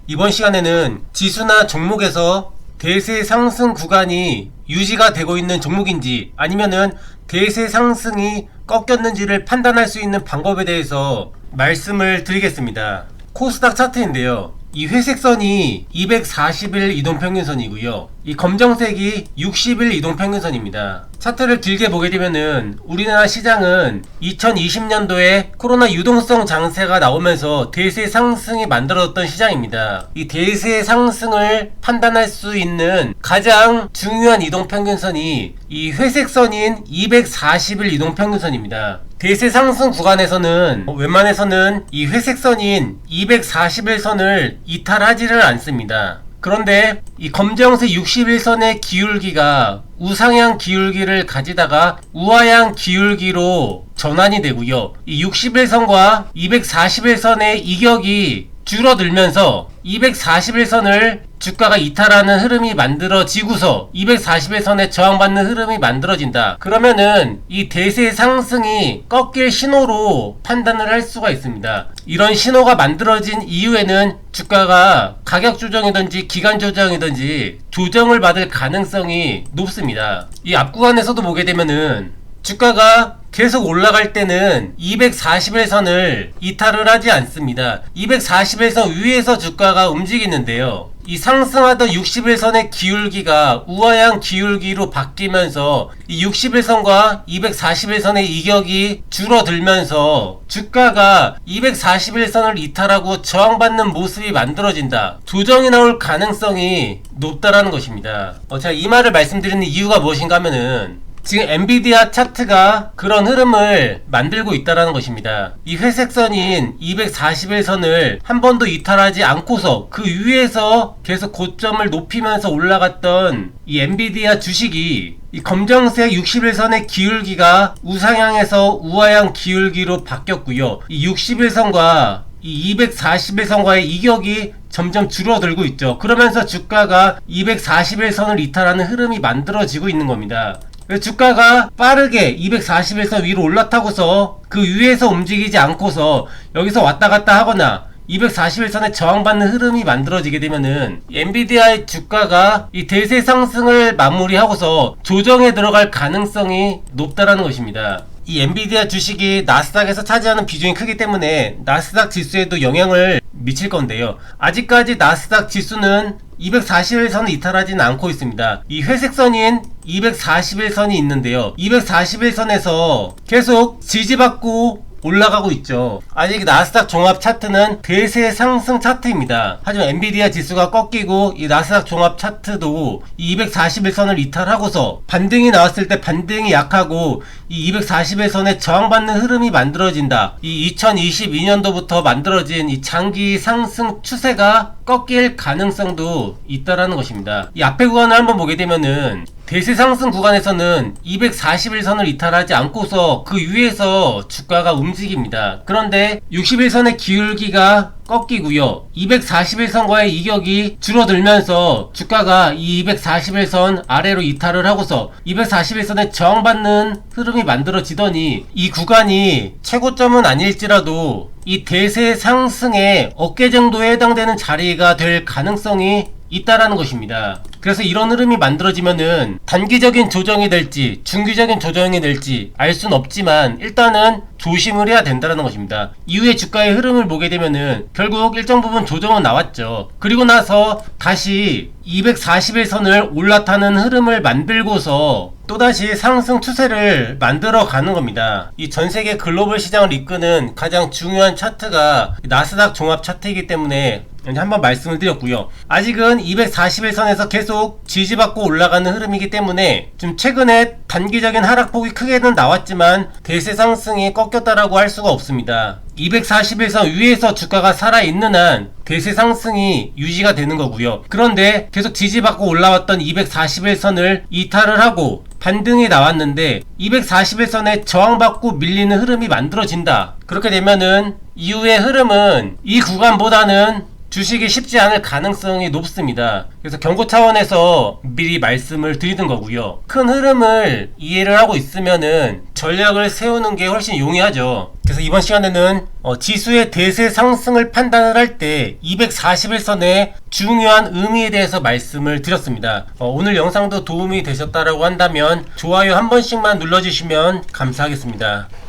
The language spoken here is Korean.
이번 시간에는 지수나 종목에서 대세 상승 구간이 유지가 되고 있는 종목인지 아니면은 대세 상승이 꺾였는지를 판단할 수 있는 방법에 대해서 말씀을 드리겠습니다. 코스닥 차트인데요. 이 회색선이 240일 이동평균선이고요. 이 검정색이 60일 이동평균선입니다. 차트를 길게 보게 되면은 우리나라 시장은 2020년도에 코로나 유동성 장세가 나오면서 대세 상승이 만들어졌던 시장입니다. 이 대세 상승을 판단할 수 있는 가장 중요한 이동평균선이 이 회색선인 240일 이동평균선입니다. 대세 상승 구간에서는 웬만해서는 이 회색선인 241선을 이탈하지를 않습니다. 그런데 이 검정색 61선의 기울기가 우상향 기울기를 가지다가 우하향 기울기로 전환이 되고요. 이 61선과 241선의 이격이 줄어들면서 241선을 주가가 이탈하는 흐름이 만들어지고서 241선에 저항받는 흐름이 만들어진다. 그러면은 이 대세 상승이 꺾일 신호로 판단을 할 수가 있습니다. 이런 신호가 만들어진 이후에는 주가가 가격 조정이든지 기간 조정이든지 조정을 받을 가능성이 높습니다. 이 앞 구간에서도 보게 되면은 주가가 계속 올라갈 때는 241선을 이탈을 하지 않습니다. 241선 위에서 주가가 움직이는데요. 이 상승하던 61선의 기울기가 우하향 기울기로 바뀌면서 이 61선과 241선의 이격이 줄어들면서 주가가 241선을 이탈하고 저항받는 모습이 만들어진다. 조정이 나올 가능성이 높다라는 것입니다. 제가 이 말을 말씀드리는 이유가 무엇인가 하면은 지금 엔비디아 차트가 그런 흐름을 만들고 있다는 것입니다. 이 회색선인 241선을 한 번도 이탈하지 않고서 그 위에서 계속 고점을 높이면서 올라갔던 이 엔비디아 주식이 이 검정색 61선의 기울기가 우상향에서 우하향 기울기로 바뀌었고요. 이 61선과 이 241선과의 이격이 점점 줄어들고 있죠. 그러면서 주가가 241선을 이탈하는 흐름이 만들어지고 있는 겁니다. 주가가 빠르게 241선 위로 올라타고서 그 위에서 움직이지 않고서 여기서 왔다 갔다 하거나 241선에 저항받는 흐름이 만들어지게 되면은 엔비디아의 주가가 이 대세 상승을 마무리하고서 조정에 들어갈 가능성이 높다라는 것입니다. 이 엔비디아 주식이 나스닥에서 차지하는 비중이 크기 때문에 나스닥 지수에도 영향을 미칠 건데요. 아직까지 나스닥 지수는 241선을 이탈하지는 않고 있습니다. 이 회색선인 241선이 있는데요. 241선에서 계속 지지받고 올라가고 있죠. 아직 나스닥 종합 차트는 대세 상승 차트입니다. 하지만 엔비디아 지수가 꺾이고 이 나스닥 종합 차트도 이 241선을 이탈하고서 반등이 나왔을 때 반등이 약하고 이 241선에 저항받는 흐름이 만들어진다. 이 2022년도부터 만들어진 이 장기 상승 추세가 꺾일 가능성도 있다라는 것입니다. 이 앞에 구간을 한번 보게 되면은 대세 상승 구간에서는 241선을 이탈하지 않고서 그 위에서 주가가 움직입니다. 그런데 61선의 기울기가 꺾이고요. 241선과의 이격이 줄어들면서 주가가 이 241선 아래로 이탈을 하고서 241선에 저항받는 흐름이 만들어지더니 이 구간이 최고점은 아닐지라도 이 대세 상승의 어깨 정도에 해당되는 자리가 될 가능성이 있다라는 것입니다. 그래서 이런 흐름이 만들어지면은 단기적인 조정이 될지 중기적인 조정이 될지 알 수는 없지만 일단은 조심을 해야 된다는 것입니다. 이후에 주가의 흐름을 보게 되면은 결국 일정 부분 조정은 나왔죠. 그리고 나서 다시 241선을 올라타는 흐름을 만들고서 또다시 상승 추세를 만들어 가는 겁니다. 이 전세계 글로벌 시장을 이끄는 가장 중요한 차트가 나스닥 종합 차트이기 때문에 한번 말씀을 드렸고요. 아직은 241선에서 계속 지지받고 올라가는 흐름이기 때문에 좀 최근에 단기적인 하락폭이 크게는 나왔지만 대세 상승이 꺾였다라고 할 수가 없습니다. 241선 위에서 주가가 살아있는 한 대세 상승이 유지가 되는 거고요. 그런데 계속 지지받고 올라왔던 241선을 이탈을 하고 반등이 나왔는데 241선에 저항받고 밀리는 흐름이 만들어진다. 그렇게 되면은 이후의 흐름은 이 구간보다는 주식이 쉽지 않을 가능성이 높습니다. 그래서 경고 차원에서 미리 말씀을 드리는 거고요. 큰 흐름을 이해를 하고 있으면은 전략을 세우는 게 훨씬 용이하죠. 그래서 이번 시간에는 지수의 대세 상승을 판단을 할 때 241선의 중요한 의미에 대해서 말씀을 드렸습니다. 오늘 영상도 도움이 되셨다라고 한다면 좋아요 한 번씩만 눌러주시면 감사하겠습니다.